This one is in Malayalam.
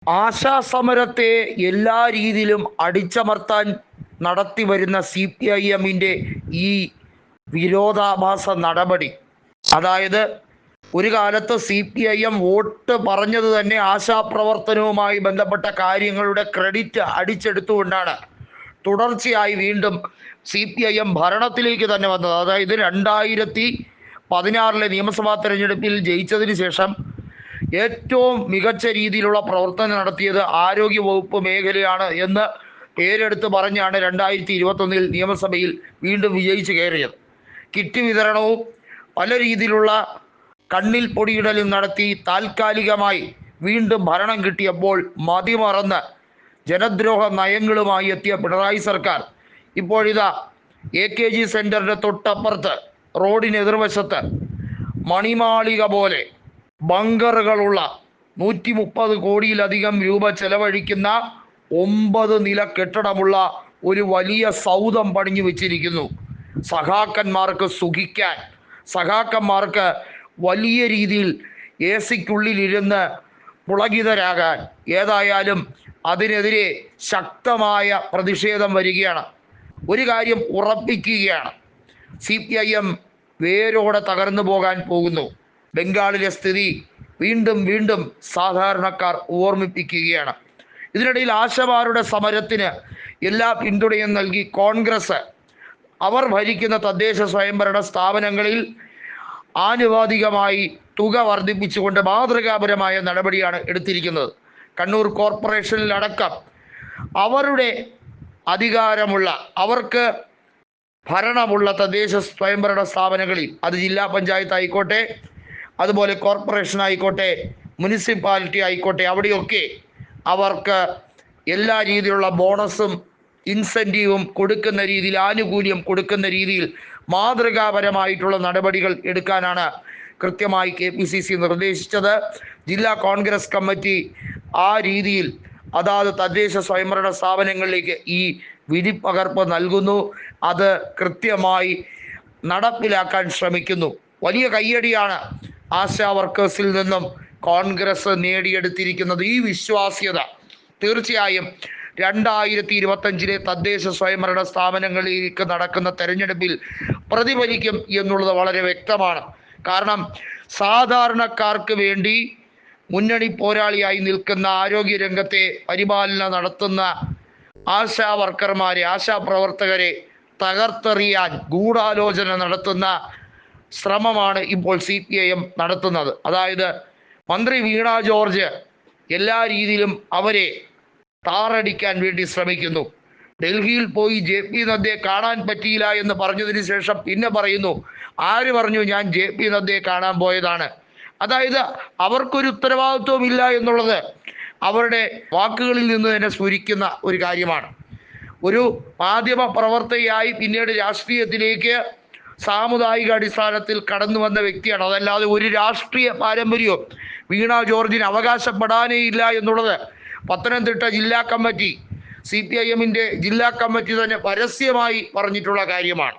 ആശാസമരത്തെ എല്ലാ രീതിയിലും അടിച്ചമർത്താൻ നടത്തി വരുന്ന CPIM-ൻ്റെ ഈ വിരോധാഭാസ നടപടി, അതായത് ഒരു കാലത്ത് CPIM വോട്ട് പറഞ്ഞത് തന്നെ ആശാപ്രവർത്തനവുമായി ബന്ധപ്പെട്ട കാര്യങ്ങളുടെ ക്രെഡിറ്റ് അടിച്ചെടുത്തുകൊണ്ടാണ് തുടർച്ചയായി വീണ്ടും CPIM ഭരണത്തിലേക്ക് തന്നെ വന്നത്. അതായത് 2016 നിയമസഭാ തെരഞ്ഞെടുപ്പിൽ ജയിച്ചതിന് ശേഷം ഏറ്റവും മികച്ച രീതിയിലുള്ള പ്രവർത്തനം നടത്തിയത് ആരോഗ്യ വകുപ്പ് മേഖലയാണ് എന്ന് പേരെടുത്ത് പറഞ്ഞാണ് 2021 നിയമസഭയിൽ വീണ്ടും വിജയിച്ച് കയറിയത്. കിറ്റ് വിതരണവും പല രീതിയിലുള്ള കണ്ണിൽ പൊടിയിടലും നടത്തി താൽക്കാലികമായി വീണ്ടും ഭരണം കിട്ടിയപ്പോൾ മതിമറന്ന് ജനദ്രോഹ നയങ്ങളുമായി എത്തിയ പിണറായി സർക്കാർ ഇപ്പോഴിതാ AKG സെന്ററിന്റെ തൊട്ടപ്പുറത്ത് റോഡിന് എതിർവശത്ത് മണിമാളിക പോലെ ബങ്കറുകളുള്ള 130 കോടിയിലധികം രൂപ ചെലവഴിക്കുന്ന 9 നില കെട്ടിടമുള്ള ഒരു വലിയ സൗധം പണിഞ്ഞു വെച്ചിരിക്കുന്നു. സഖാക്കന്മാർക്ക് സുഖിക്കാൻ, സഖാക്കന്മാർക്ക് വലിയ രീതിയിൽ AC-ക്കുള്ളിലിരുന്ന് പുളകിതരാകാൻ. ഏതായാലും അതിനെതിരെ ശക്തമായ പ്രതിഷേധം വരികയാണ്. ഒരു കാര്യം ഉറപ്പിക്കുകയാണ്, CPIM വേരോടെ തകർന്നു പോകാൻ പോകുന്നു. ബംഗാളിലെ സ്ഥിതി വീണ്ടും വീണ്ടും സാധാരണക്കാർ ഓർമ്മിപ്പിക്കുകയാണ്. ഇതിനിടയിൽ ആശമാരുടെ സമരത്തിന് എല്ലാ പിന്തുണയും നൽകി കോൺഗ്രസ് അവർ ഭരിക്കുന്ന തദ്ദേശ സ്വയംഭരണ സ്ഥാപനങ്ങളിൽ ആനുപാതികമായി തുക വർദ്ധിപ്പിച്ചുകൊണ്ട് മാതൃകാപരമായ നടപടിയാണ് എടുത്തിരിക്കുന്നത്. കണ്ണൂർ കോർപ്പറേഷനിലടക്കം അവരുടെ അധികാരമുള്ള, അവർക്ക് ഭരണമുള്ള തദ്ദേശ സ്വയംഭരണ സ്ഥാപനങ്ങളിൽ, അത് ജില്ലാ പഞ്ചായത്ത് ആയിക്കോട്ടെ, അതുപോലെ കോർപ്പറേഷൻ ആയിക്കോട്ടെ, മുനിസിപ്പാലിറ്റി ആയിക്കോട്ടെ, അവിടെയൊക്കെ അവർക്ക് എല്ലാ രീതിയിലുള്ള ബോണസും ഇൻസെൻറ്റീവും കൊടുക്കുന്ന രീതിയിൽ, ആനുകൂല്യം കൊടുക്കുന്ന രീതിയിൽ മാതൃകാപരമായിട്ടുള്ള നടപടികൾ എടുക്കാനാണ് കൃത്യമായി KPCC നിർദ്ദേശിച്ചത്. ജില്ലാ കോൺഗ്രസ് കമ്മിറ്റി ആ രീതിയിൽ അതാത് തദ്ദേശ സ്വയംഭരണ സ്ഥാപനങ്ങളിലേക്ക് ഈ വിധിപ്പകർപ്പ് നൽകുന്നു. അത് കൃത്യമായി നടപ്പിലാക്കാൻ ശ്രമിക്കുന്നു. വലിയ കയ്യടിയാണ് ആശാ വർക്കേഴ്സിൽ നിന്നും കോൺഗ്രസ് നേടിയെടുത്തിരിക്കുന്നത്. ഈ വിശ്വാസ്യത തീർച്ചയായും 2025 തദ്ദേശ സ്വയംഭരണ സ്ഥാപനങ്ങളിലേക്ക് നടക്കുന്ന തെരഞ്ഞെടുപ്പിൽ പ്രതിഫലിക്കും എന്നുള്ളത് വളരെ വ്യക്തമാണ്. കാരണം സാധാരണക്കാർക്ക് വേണ്ടി മുന്നണി പോരാളിയായി നിൽക്കുന്ന ആരോഗ്യരംഗത്തെ പരിപാലനം നടത്തുന്ന ആശാ വർക്കർമാരെ, ആശാപ്രവർത്തകരെ തകർത്തെറിയാൻ ഗൂഢാലോചന നടത്തുന്ന ശ്രമമാണ് ഇപ്പോൾ CPIM നടത്തുന്നത്. അതായത് മന്ത്രി വീണ ജോർജ് എല്ലാ രീതിയിലും അവരെ താറടിക്കാൻ വേണ്ടി ശ്രമിക്കുന്നു. ഡൽഹിയിൽ പോയി JP നദ്ദയെ കാണാൻ പറ്റിയില്ല എന്ന് പറഞ്ഞതിന് ശേഷം പിന്നെ പറയുന്നു, ആര് പറഞ്ഞു ഞാൻ JP നദ്ദയെ കാണാൻ പോയതാണ്. അതായത് അവർക്കൊരു ഉത്തരവാദിത്വവും ഇല്ല എന്നുള്ളത് അവരുടെ വാക്കുകളിൽ നിന്ന് തന്നെ സ്ഫുരിക്കുന്ന ഒരു കാര്യമാണ്. ഒരു മാധ്യമ പ്രവർത്തകയായി പിന്നീട് രാഷ്ട്രീയത്തിലേക്ക് സാമുദായിക അടിസ്ഥാനത്തിൽ കടന്നു വന്ന വ്യക്തിയാണ്. അതല്ലാതെ ഒരു രാഷ്ട്രീയ പാരമ്പര്യവും വീണ ജോർജിന് അവകാശപ്പെടാനേ ഇല്ല എന്നുള്ളത് പത്തനംതിട്ട ജില്ലാ കമ്മിറ്റി, CPIM-ൻ്റെ ജില്ലാ കമ്മിറ്റി തന്നെ പരസ്യമായി പറഞ്ഞിട്ടുള്ള കാര്യമാണ്.